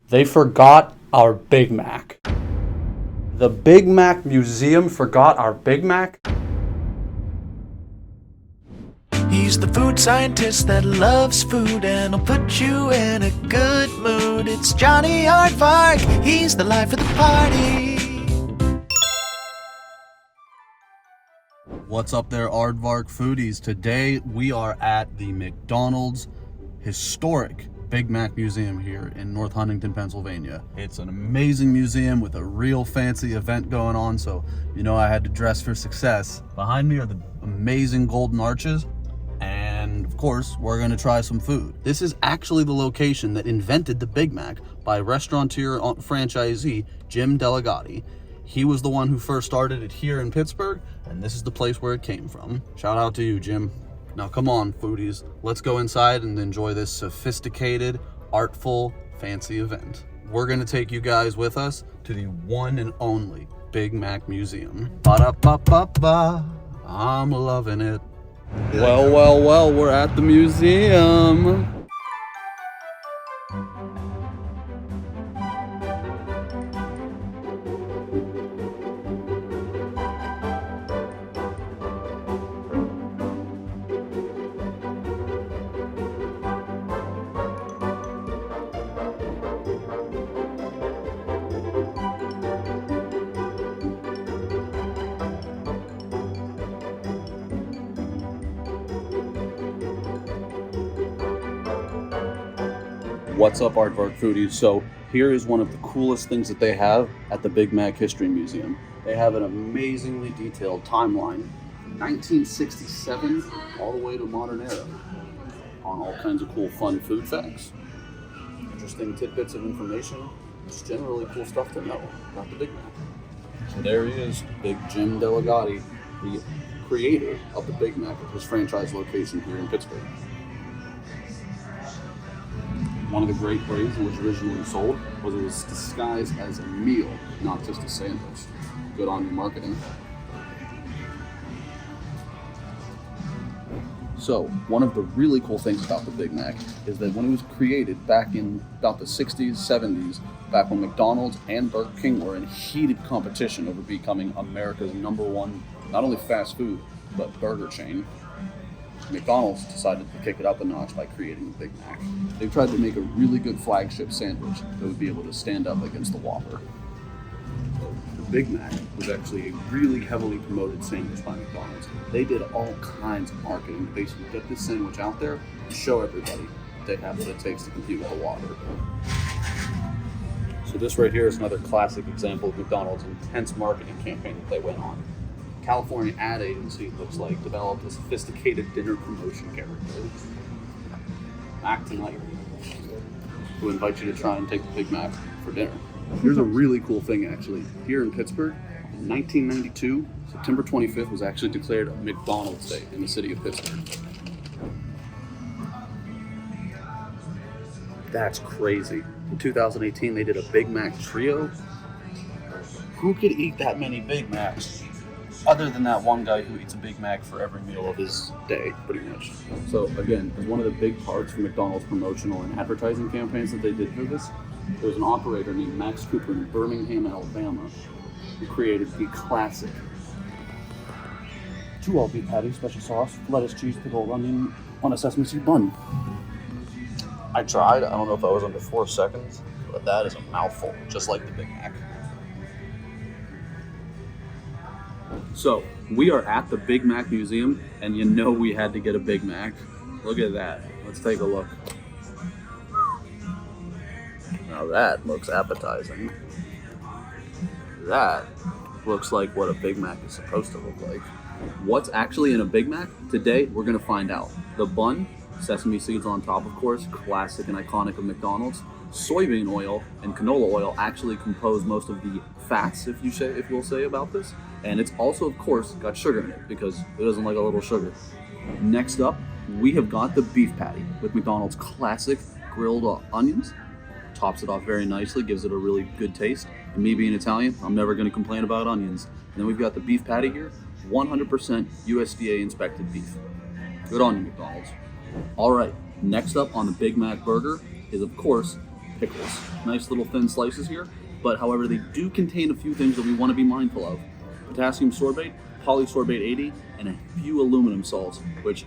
They forgot our Big Mac. The Big Mac Museum forgot our Big Mac? He's the food scientist that loves food and will put you in a good mood. It's Johnny Aardvark, he's the life of the party. What's up there, Aardvark foodies? Today we are at the McDonald's historic Big Mac Museum here in North Huntingdon, Pennsylvania. It's an amazing museum with a real fancy event going on, so you know I had to dress for success. Behind me are the amazing golden arches, and of course we're gonna try some food. This is actually the location that invented the Big Mac by restaurateur franchisee Jim Delligatti. He was the one who first started it here in Pittsburgh, and this is the place where it came from. Shout out to you, Jim. Now come on, foodies, let's go inside and enjoy this sophisticated, artful, fancy event. We're gonna take you guys with us to the one and only Big Mac Museum. Ba-da-ba-ba-ba, I'm loving it. Well, we're at the museum. What's up, Aardvark foodies? So here is one of the coolest things that they have at the Big Mac History Museum. They have an amazingly detailed timeline from 1967 all the way to modern era on all kinds of cool, fun food facts, interesting tidbits of information, just generally cool stuff to know about the Big Mac. So there he is, Big Jim Delligatti, the creator of the Big Mac at his franchise location here in Pittsburgh. One of the great ways it was originally sold was it was disguised as a meal, not just a sandwich. Good on your marketing. So, one of the really cool things about the Big Mac is that when it was created back in about the 60s, 70s, back when McDonald's and Burger King were in heated competition over becoming America's #1, not only fast food, but burger chain, McDonald's decided to kick it up a notch by creating the Big Mac. They tried to make a really good flagship sandwich that would be able to stand up against the Whopper. The Big Mac was actually a really heavily promoted sandwich by McDonald's. They did all kinds of marketing to basically get this sandwich out there and show everybody they have what it takes to compete with the Whopper. So this right here is another classic example of McDonald's intense marketing campaign that they went on. California ad agency, looks like, developed a sophisticated dinner promotion character, Mac Tonight, who invite you to try and take the Big Mac for dinner. Here's a really cool thing, actually. Here in Pittsburgh, in 1992, September 25th was actually declared McDonald's Day in the city of Pittsburgh. That's crazy. In 2018, they did a Big Mac trio. Who could eat that many Big Macs? Other than that one guy who eats a Big Mac for every meal of his day, pretty much. So again, as one of the big parts for McDonald's promotional and advertising campaigns that they did for this, there was an operator named Max Cooper in Birmingham, Alabama, who created the classic 2 all-beef patties, special sauce, lettuce, cheese, pickle, onion on a sesame seed bun. I tried. I don't know if I was under 4 seconds, but that is a mouthful, just like the Big Mac. So, we are at the Big Mac Museum, and you know we had to get a Big Mac. Look at that. Let's take a look. Now that looks appetizing. That looks like what a Big Mac is supposed to look like. What's actually in a Big Mac? Today, we're going to find out. The bun, sesame seeds on top, of course, classic and iconic of McDonald's. Soybean oil and canola oil actually compose most of the fats, if you'll say about this. And it's also, of course, got sugar in it because it doesn't like a little sugar. Next up, we have got the beef patty with McDonald's classic grilled onions. Tops it off very nicely, gives it a really good taste. And me being Italian, I'm never going to complain about onions. And then we've got the beef patty here, 100% USDA inspected beef. Good on you, McDonald's. All right, next up on the Big Mac burger is, of course, pickles. Nice little thin slices here, but however, they do contain a few things that we want to be mindful of. Potassium sorbate, polysorbate 80, and a few aluminum salts, which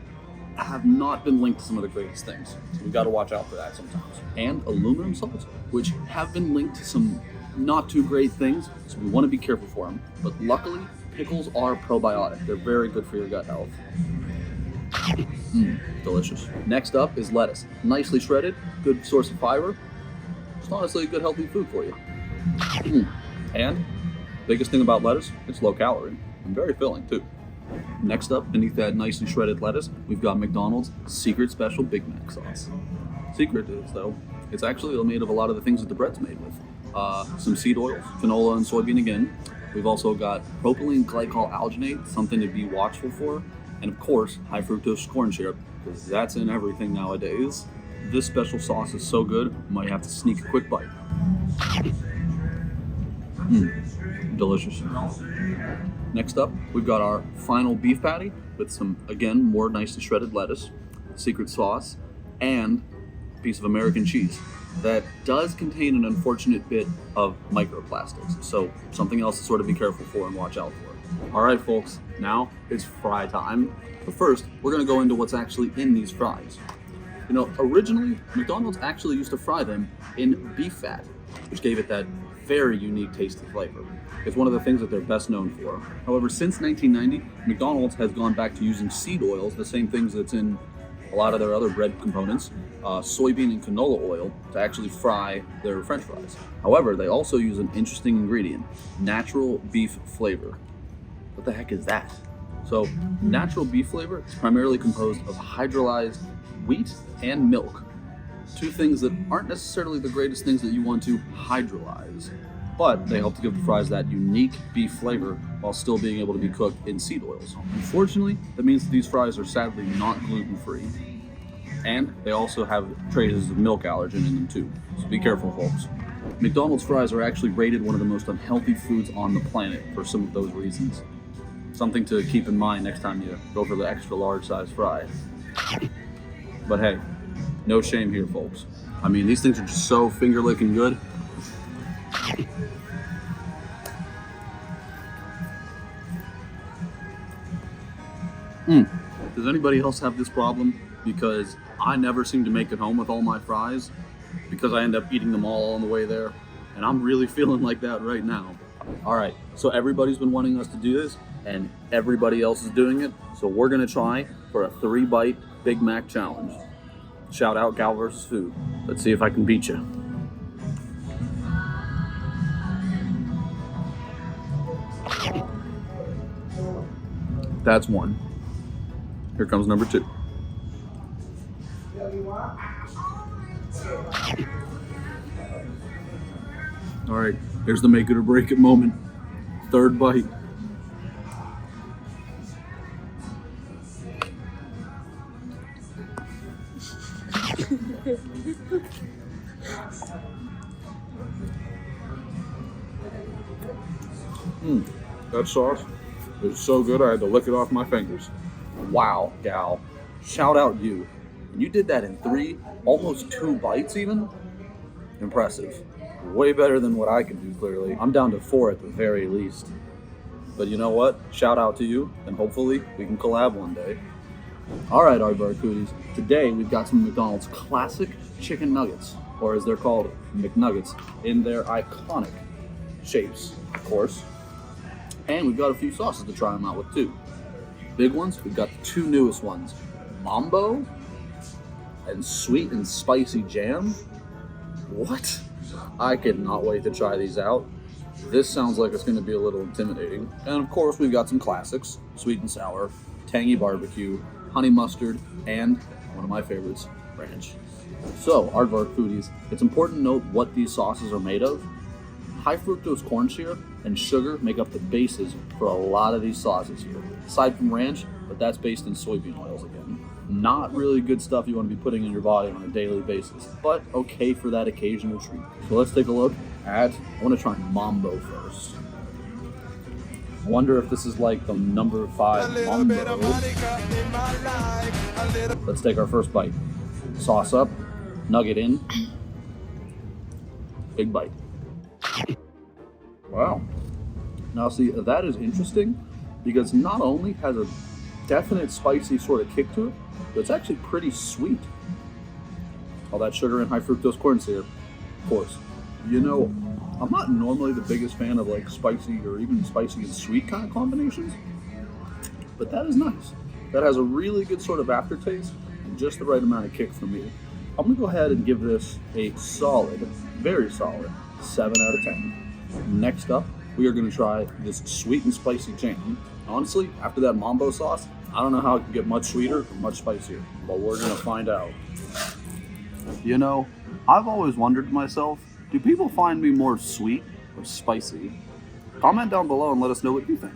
have not been linked to some of the greatest things. So we've got to watch out for that sometimes. And aluminum salts, which have been linked to some not too great things, so we want to be careful for them. But luckily, pickles are probiotic. They're very good for your gut health. Delicious. Next up is lettuce. Nicely shredded, good source of fiber. It's honestly a good healthy food for you. And biggest thing about lettuce, it's low calorie and very filling too. Next up, beneath that nicely shredded lettuce, we've got McDonald's secret special Big Mac sauce. Secret is though, it's actually made of a lot of the things that the bread's made with. Some seed oils, canola and soybean again. We've also got propylene glycol alginate, something to be watchful for. And of course, high fructose corn syrup, because that's in everything nowadays. This special sauce is so good, you might have to sneak a quick bite. Delicious. Next up, we've got our final beef patty with some, again, more nicely shredded lettuce, secret sauce, and a piece of American cheese. That does contain an unfortunate bit of microplastics, so something else to sort of be careful for and watch out for. All right, folks, now it's fry time. But first, we're gonna go into what's actually in these fries. You know, originally, McDonald's actually used to fry them in beef fat, which gave it that very unique taste and flavor. It's one of the things that they're best known for. However, since 1990, McDonald's has gone back to using seed oils, the same things that's in a lot of their other bread components, soybean and canola oil, to actually fry their French fries. However, they also use an interesting ingredient, natural beef flavor. What the heck is that? So, natural beef flavor is primarily composed of hydrolyzed wheat and milk. Two things that aren't necessarily the greatest things that you want to hydrolyze, but they help to give the fries that unique beef flavor while still being able to be cooked in seed oils. Unfortunately, that means that these fries are sadly not gluten-free. And they also have traces of milk allergen in them too, so be careful, folks. McDonald's fries are actually rated one of the most unhealthy foods on the planet for some of those reasons. Something to keep in mind next time you go for the extra large size fry. But hey, no shame here, folks. I mean, these things are just so finger-licking good. Does anybody else have this problem? Because I never seem to make it home with all my fries because I end up eating them all on the way there. And I'm really feeling like that right now. All right, so everybody's been wanting us to do this and everybody else is doing it. So we're gonna try for a 3-bite Big Mac challenge. Shout out Gal versus Food. Let's see if I can beat you. That's one. Here comes number 2. All right, here's the make it or break it moment. 3rd bite. That sauce is so good I had to lick it off my fingers. Wow, Gal. Shout out you. You did that in 3, almost 2 bites even? Impressive. Way better than what I can do, clearly. I'm down to 4 at the very least. But you know what? Shout out to you, and hopefully we can collab one day. All right, Aardvark foodies. Today we've got some McDonald's classic chicken nuggets, or as they're called, McNuggets, in their iconic shapes, of course. And we've got a few sauces to try them out with too. Big ones, we've got the 2 newest ones, Mambo and sweet and spicy jam. What? I cannot wait to try these out. This sounds like it's going to be a little intimidating. And of course, we've got some classics, sweet and sour, tangy barbecue, honey mustard, and one of my favorites, ranch. So, Aardvark foodies, it's important to note what these sauces are made of. High fructose corn syrup and sugar make up the bases for a lot of these sauces here. Aside from ranch, but that's based in soybean oils again. Not really good stuff you want to be putting in your body on a daily basis, but okay for that occasional treat. So let's take a look at, I want to try Mambo first. I wonder if this is like the number 5 Mambo. Let's take our first bite. Sauce up, nugget in. Big bite. Wow. Now see, that is interesting because not only has a definite spicy sort of kick to it, but it's actually pretty sweet. All that sugar and high fructose corn syrup, of course. You know, I'm not normally the biggest fan of like spicy or even spicy and sweet kind of combinations, but that is nice. That has a really good sort of aftertaste and just the right amount of kick for me. I'm gonna go ahead and give this a solid, very solid 7 out of 10. Next up, we are gonna try this sweet and spicy jam. Honestly, after that mambo sauce, I don't know how it can get much sweeter or much spicier, but we're gonna find out. You know, I've always wondered to myself, do people find me more sweet or spicy? Comment down below and let us know what you think.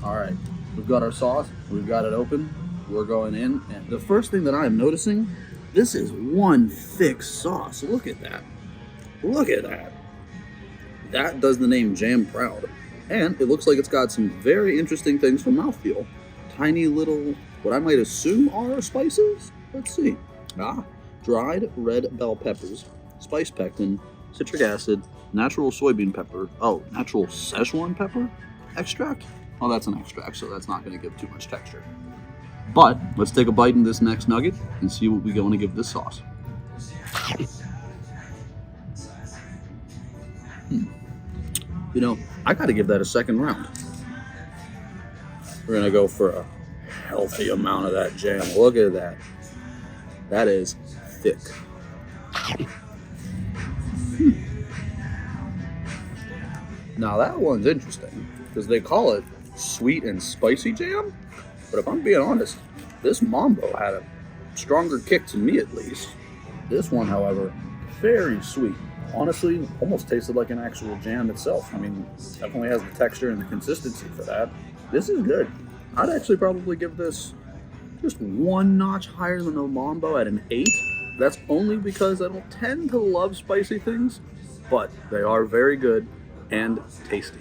All right, we've got our sauce, we've got it open, we're going in, and the first thing that I'm noticing, this is one thick sauce. Look at that. Look at that. That does the name jam proud. And it looks like it's got some very interesting things for mouthfeel. Tiny little, what I might assume are spices? Let's see. Dried red bell peppers, spice pectin, citric acid, natural soybean pepper, natural Szechuan pepper extract. Oh, that's an extract, so that's not going to give too much texture. But let's take a bite in this next nugget and see what we're going to give this sauce. You know, I got to give that a second round. We're going to go for a healthy amount of that jam. Look at that. That is thick. Now that one's interesting because they call it sweet and spicy jam, but if I'm being honest, this mambo had a stronger kick to me at least. This one, however, very sweet. Honestly, almost tasted like an actual jam itself. I mean, definitely has the texture and the consistency for that. This is good. I'd actually probably give this just one notch higher than the mambo at an 8. That's only because I don't tend to love spicy things, but they are very good and tasty.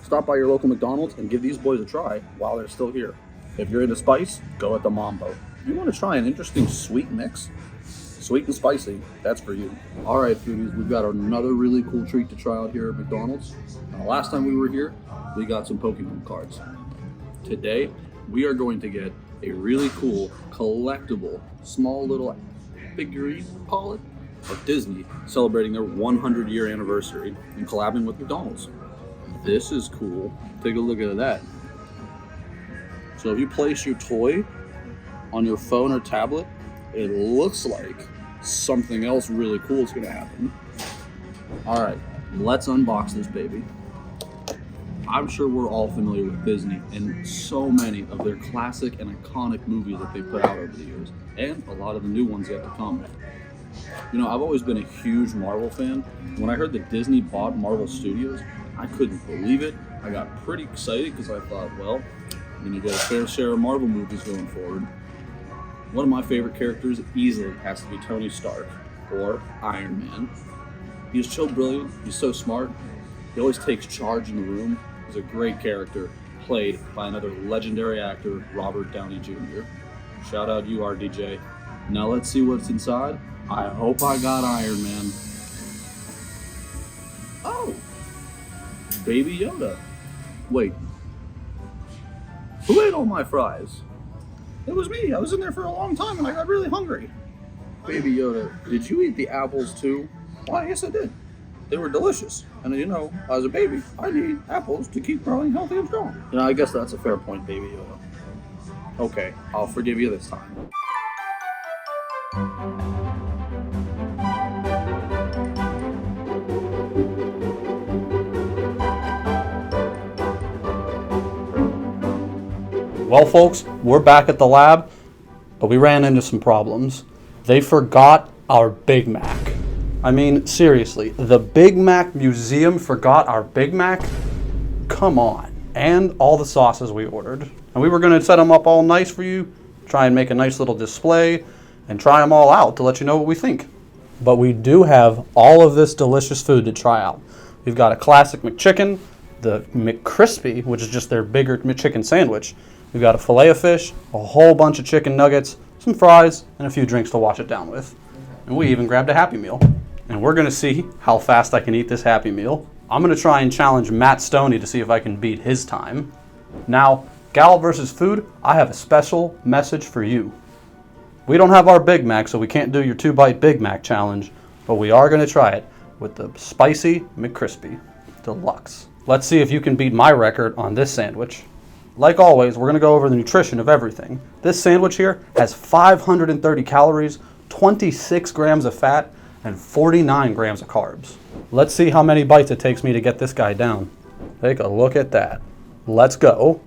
Stop by your local McDonald's and give these boys a try while they're still here. If you're into spice, go with the mambo. If you want to try an interesting sweet mix, sweet and spicy, that's for you. All right, foodies, we've got another really cool treat to try out here at McDonald's. Now, last time we were here, we got some Pokemon cards. Today, we are going to get a really cool, collectible, small little figurine, call it, of Disney celebrating their 100-year anniversary and collabing with McDonald's. This is cool. Take a look at that. So if you place your toy on your phone or tablet, it looks like something else really cool is going to happen. All right, let's unbox this baby. I'm sure we're all familiar with Disney and so many of their classic and iconic movies that they've put out over the years, and a lot of the new ones yet to come. You know, I've always been a huge Marvel fan. When I heard that Disney bought Marvel Studios, I couldn't believe it. I got pretty excited because I thought, well, I'm going to get a fair share of Marvel movies going forward. One of my favorite characters easily has to be Tony Stark, or Iron Man. He's so brilliant, he's so smart, he always takes charge in the room. He's a great character, played by another legendary actor, Robert Downey Jr. Shout out you, RDJ. Now let's see what's inside. I hope I got Iron Man. Oh! Baby Yoda. Wait. Who ate all my fries? It was me. I was in there for a long time and I got really hungry. Baby Yoda, did you eat the apples too? Why, yes I did. They were delicious. And you know, as a baby, I need apples to keep growing healthy and strong. You know, I guess that's a fair point, Baby Yoda. Okay, I'll forgive you this time. Well, folks, we're back at the lab, but we ran into some problems. They forgot our Big Mac. I mean, seriously, the Big Mac Museum forgot our Big Mac? Come on. And all the sauces we ordered. And we were going to set them up all nice for you, try and make a nice little display, and try them all out to let you know what we think. But we do have all of this delicious food to try out. We've got a classic McChicken, the McCrispy, which is just their bigger McChicken sandwich. We've got a fillet of fish, a whole bunch of chicken nuggets, some fries, and a few drinks to wash it down with. And we even grabbed a Happy Meal. and we're gonna see how fast I can eat this Happy Meal. I'm gonna try and challenge Matt Stoney to see if I can beat his time. Now, Gal versus food, I have a special message for you. We don't have our Big Mac, so we can't do your 2-bite Big Mac challenge, but we are gonna try it with the Spicy McCrispy Deluxe. Let's see if you can beat my record on this sandwich. Like always, we're gonna go over the nutrition of everything. This sandwich here has 530 calories, 26 grams of fat, and 49 grams of carbs. Let's see how many bites it takes me to get this guy down. Take a look at that. Let's go.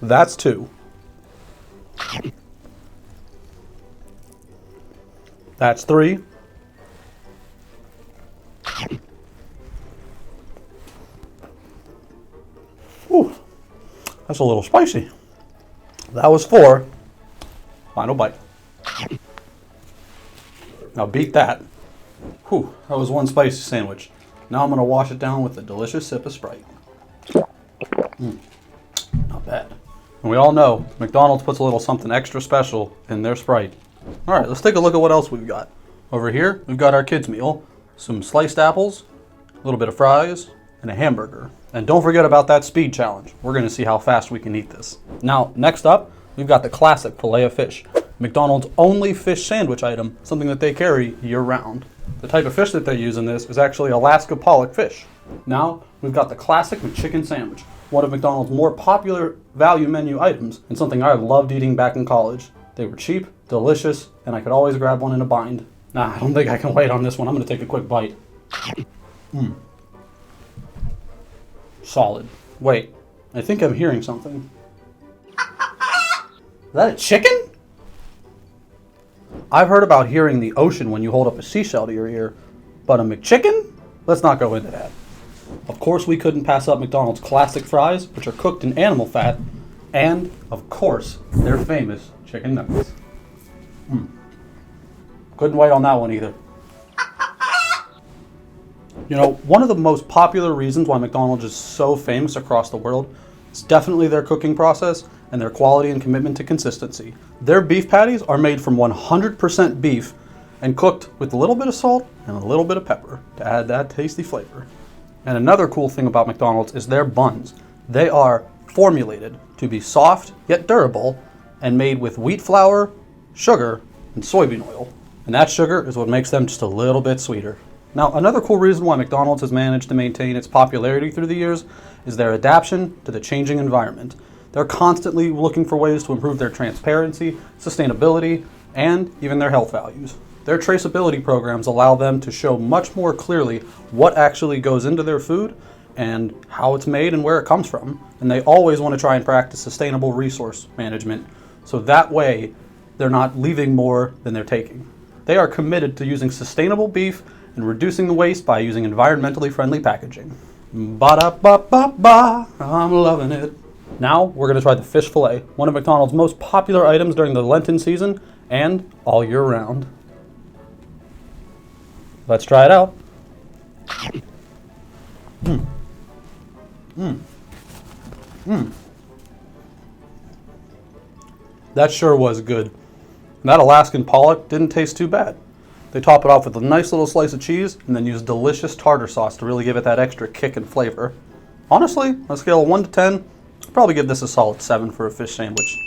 That's 2. That's 3. Ooh, that's a little spicy. That was 4. Final bite. Now beat that. Whew, that was one spicy sandwich. Now I'm gonna wash it down with a delicious sip of Sprite. Not bad. And we all know McDonald's puts a little something extra special in their Sprite. All right, let's take a look at what else we've got. Over here, we've got our kids' meal. Some sliced apples, a little bit of fries, and a hamburger. And don't forget about that speed challenge. We're gonna see how fast we can eat this. Now, next up, we've got the classic fillet of fish. McDonald's only fish sandwich item, something that they carry year-round. The type of fish that they use in this is actually Alaska pollock fish. Now, we've got the classic McChicken sandwich, one of McDonald's more popular value menu items, and something I loved eating back in college. They were cheap, delicious, and I could always grab one in a bind. Nah, I don't think I can wait on this one. I'm gonna take a quick bite. Solid. Wait, I think I'm hearing something. Is that a chicken? I've heard about hearing the ocean when you hold up a seashell to your ear, but a McChicken? Let's not go into that. Of course, we couldn't pass up McDonald's classic fries, which are cooked in animal fat, and, of course, their famous chicken nuggets. Couldn't wait on that one either. You know, one of the most popular reasons why McDonald's is so famous across the world is definitely their cooking process and their quality and commitment to consistency. Their beef patties are made from 100% beef and cooked with a little bit of salt and a little bit of pepper to add that tasty flavor. And another cool thing about McDonald's is their buns. They are formulated to be soft yet durable and made with wheat flour, sugar, and soybean oil. And that sugar is what makes them just a little bit sweeter. Now, another cool reason why McDonald's has managed to maintain its popularity through the years is their adaptation to the changing environment. They're constantly looking for ways to improve their transparency, sustainability, and even their health values. Their traceability programs allow them to show much more clearly what actually goes into their food and how it's made and where it comes from. And they always want to try and practice sustainable resource management, so that way they're not leaving more than they're taking. They are committed to using sustainable beef and reducing the waste by using environmentally friendly packaging. Ba-da-ba-ba-ba, I'm loving it. Now we're going to try the fish fillet, one of McDonald's most popular items during the Lenten season and all year round. Let's try it out. That sure was good. That Alaskan pollock didn't taste too bad. They top it off with a nice little slice of cheese and then use delicious tartar sauce to really give it that extra kick and flavor. Honestly, on a scale of 1 to 10, I'd probably give this a solid 7 for a fish sandwich.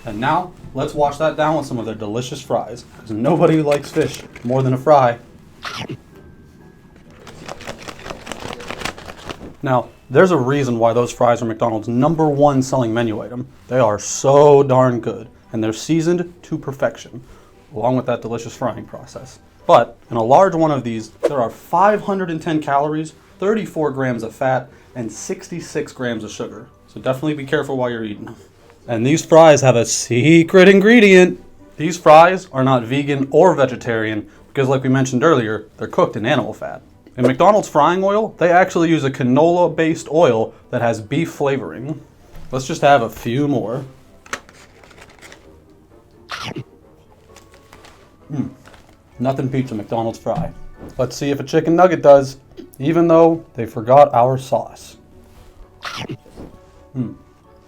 And now, let's wash that down with some of their delicious fries, because nobody likes fish more than a fry. Now, there's a reason why those fries are McDonald's #1 selling menu item. They are so darn good, and they're seasoned to perfection, along with that delicious frying process. But in a large one of these, there are 510 calories, 34 grams of fat, and 66 grams of sugar. So definitely be careful while you're eating them. And these fries have a secret ingredient. These fries are not vegan or vegetarian because, like we mentioned earlier, they're cooked in animal fat. In McDonald's frying oil, they actually use a canola-based oil that has beef flavoring. Let's just have a few more. Nothing beats a McDonald's fry. Let's see if a chicken nugget does, even though they forgot our sauce.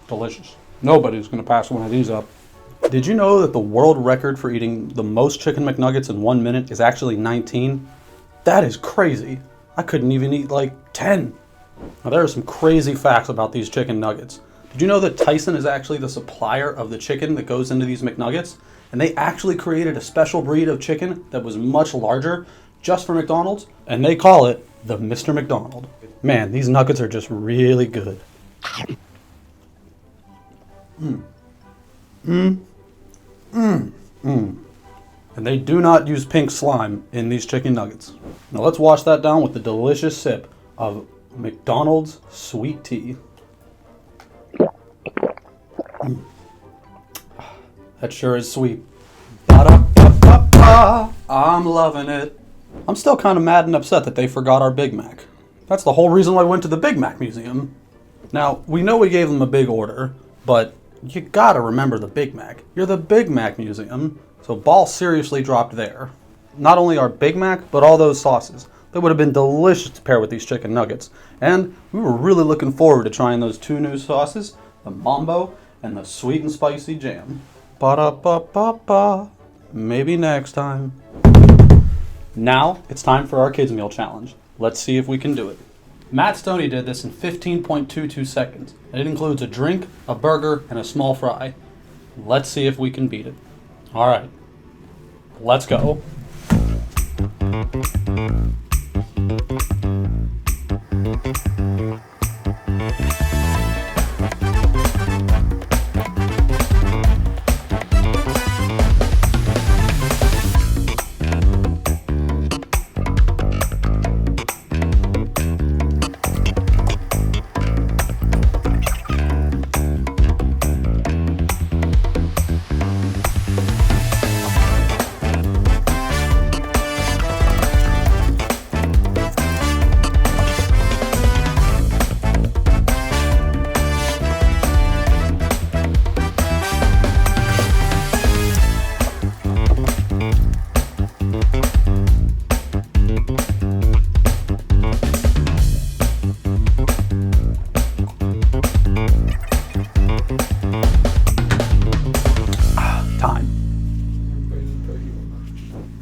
Delicious. Nobody's gonna pass one of these up. Did you know that the world record for eating the most chicken McNuggets in 1 minute is actually 19? That is crazy. I couldn't even eat like 10. Now there are some crazy facts about these chicken nuggets. Did you know that Tyson is actually the supplier of the chicken that goes into these McNuggets? And they actually created a special breed of chicken that was much larger just for McDonald's, and they call it the Mr. McDonald. Man, these nuggets are just really good. And they do not use pink slime in these chicken nuggets. Now let's wash that down with the delicious sip of McDonald's sweet tea. That sure is sweet. Ba-da-ba-ba-ba. I'm loving it. I'm still kind of mad and upset that they forgot our Big Mac. That's the whole reason why I went to the Big Mac Museum. Now, we know we gave them a big order, but you gotta remember the Big Mac. You're the Big Mac Museum, so ball seriously dropped there. Not only our Big Mac, but all those sauces. They would have been delicious to pair with these chicken nuggets. And we were really looking forward to trying those two new sauces, the Mambo and the sweet and spicy jam. Ba-da-ba-ba-ba. Maybe next time. Now, it's time for our kids meal challenge. Let's see if we can do it. Matt Stoney did this in 15.22 seconds. And it includes a drink, a burger, and a small fry. Let's see if we can beat it. All right, let's go.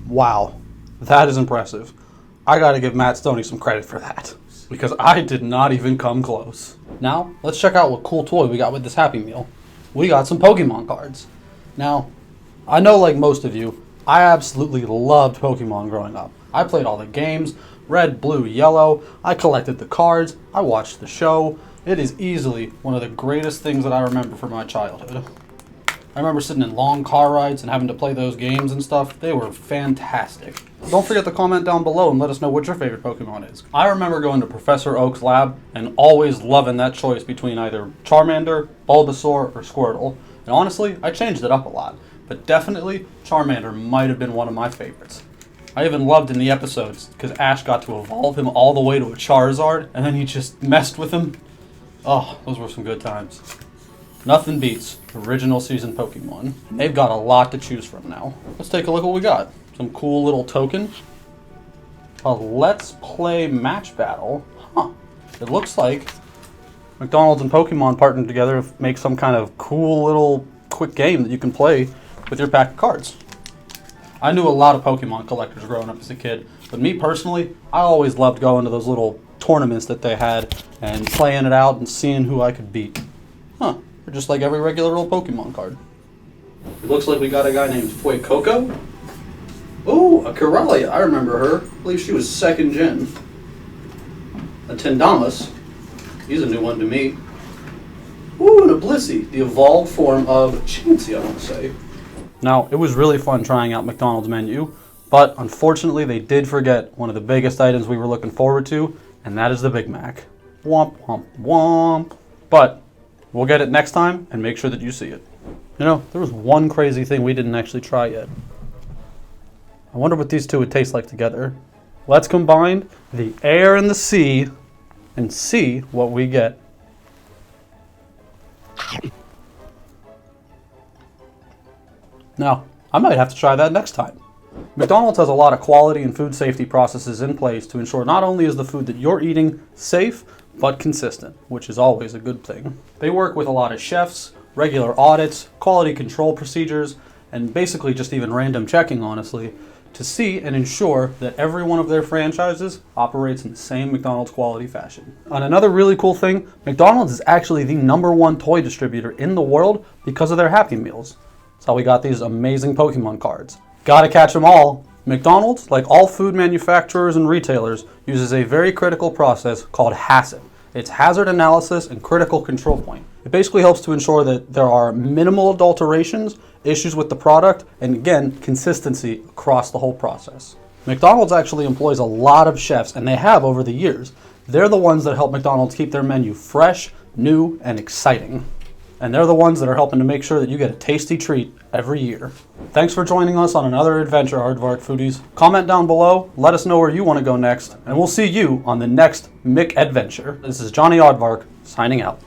Wow, that is impressive. I gotta give Matt Stoney some credit for that, because I did not even come close. Now, let's check out what cool toy we got with this Happy Meal. We got some Pokemon cards. Now, I know like most of you, I absolutely loved Pokemon growing up. I played all the games, red, blue, yellow, I collected the cards, I watched the show. It is easily one of the greatest things that I remember from my childhood. I remember sitting in long car rides and having to play those games and stuff. They were fantastic. Don't forget to comment down below and let us know what your favorite Pokemon is. I remember going to Professor Oak's lab and always loving that choice between either Charmander, Bulbasaur, or Squirtle. And honestly, I changed it up a lot. But definitely, Charmander might have been one of my favorites. I even loved in the episodes because Ash got to evolve him all the way to a Charizard and then he just messed with him. Oh, those were some good times. Nothing beats original season Pokemon. They've got a lot to choose from now. Let's take a look at what we got. Some cool little tokens. A Let's Play match battle. Huh. It looks like McDonald's and Pokemon partnered together to make some kind of cool little quick game that you can play with your pack of cards. I knew a lot of Pokemon collectors growing up as a kid, but me personally, I always loved going to those little tournaments that they had and playing it out and seeing who I could beat. Huh. They're just like every regular old Pokemon card. It looks like we got a guy named Fuecoco. Ooh, a Corellia. I remember her. I believe she was second gen. A Tendamus. He's a new one to me. Ooh, and a Blissey. The evolved form of Chansey, I want to say. Now, it was really fun trying out McDonald's menu, but unfortunately they did forget one of the biggest items we were looking forward to, and that is the Big Mac. Womp, womp, womp. But we'll get it next time and make sure that you see it. You know, there was one crazy thing we didn't actually try yet. I wonder what these two would taste like together. Let's combine the air and the sea and see what we get. Now, I might have to try that next time. McDonald's has a lot of quality and food safety processes in place to ensure not only is the food that you're eating safe, but consistent, which is always a good thing. They work with a lot of chefs, regular audits, quality control procedures, and basically just even random checking, honestly, to see and ensure that every one of their franchises operates in the same McDonald's quality fashion. And another really cool thing, McDonald's is actually the #1 toy distributor in the world because of their Happy Meals. That's how we got these amazing Pokemon cards. Gotta catch them all. McDonald's, like all food manufacturers and retailers, uses a very critical process called HACCP. It's Hazard Analysis and Critical Control Point. It basically helps to ensure that there are minimal adulterations, issues with the product, and again, consistency across the whole process. McDonald's actually employs a lot of chefs, and they have over the years. They're the ones that help McDonald's keep their menu fresh, new, and exciting. And they're the ones that are helping to make sure that you get a tasty treat every year. Thanks for joining us on another adventure, Aardvark foodies. Comment down below, let us know where you want to go next, and we'll see you on the next Mick Adventure. This is Johnny Aardvark, signing out.